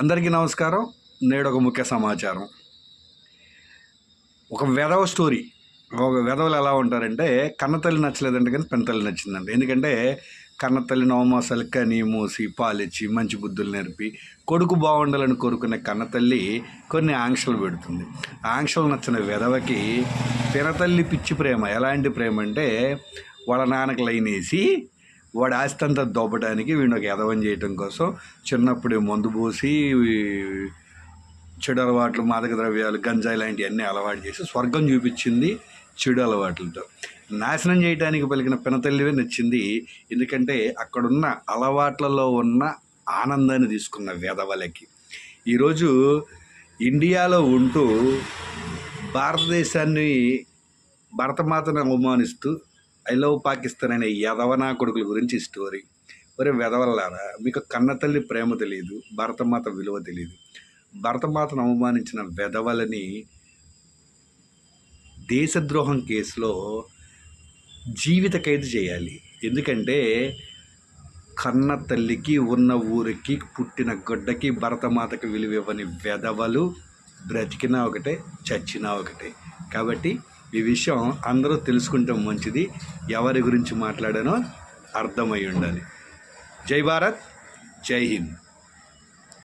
అందరికీ నమస్కారం. నేడు ఒక ముఖ్య సమాచారం. ఒక వెధవ స్టోరీ. ఒక వెధవలు ఎలా ఉంటారంటే, కన్నతల్లి నచ్చలేదంటే కానీ పెనతల్లి నచ్చిందండి. ఎందుకంటే కన్నతల్లి నవమాసాలు కని మూసి పాలిచ్చి మంచి బుద్ధులు నేర్పి కొడుకు బాగుండాలని కోరుకునే కన్నతల్లి కొన్ని ఆంక్షలు పెడుతుంది. ఆంక్షలు నచ్చిన వెధవకి పినతల్లి పిచ్చి ప్రేమ. ఎలాంటి ప్రేమ అంటే, వాళ్ళ నాన్నకి లైన్ వేసి వాడు ఆస్తి అంతా దొబ్బడానికి వీడిని ఒక ఎదవని చేయటం కోసం చిన్నప్పుడే మందు పోసి చెడు అలవాట్లు, మాదక ద్రవ్యాలు, గంజాయి లాంటివన్నీ అలవాటు చేసి స్వర్గం చూపించింది చెడు అలవాట్లతో. నాశనం చేయడానికి పలికిన పినతల్లివే నచ్చింది. ఎందుకంటే అక్కడున్న అలవాట్లలో ఉన్న ఆనందాన్ని తీసుకున్న వెధవలకి. ఈరోజు ఇండియాలో ఉంటూ భారతదేశాన్ని, భరతమాతను అవమానిస్తూ ఐ లవ్ పాకిస్తాన్ అనే యదవనా కొడుకుల గురించి స్టోరీ. ఒరే వెధవల్లారా, మీకు కన్నతల్లి ప్రేమ తెలియదు, భరతమాత విలువ తెలియదు. భరతమాతను అవమానించిన వెధవలని దేశద్రోహం కేసులో జీవిత ఖైదు చేయాలి. ఎందుకంటే కన్న తల్లికి, ఉన్న ఊరికి, పుట్టిన గొడ్డకి, భరతమాతకి విలువ ఇవ్వని వెధవలు బ్రతికినా ఒకటే, చచ్చినా ఒకటే. కాబట్టి ఈ విషయం అందరూ తెలుసుకుంటే మంచిది. ఎవరి గురించి మాట్లాడానో అర్థమై ఉండాలి. జై భారత్, జై హింద్.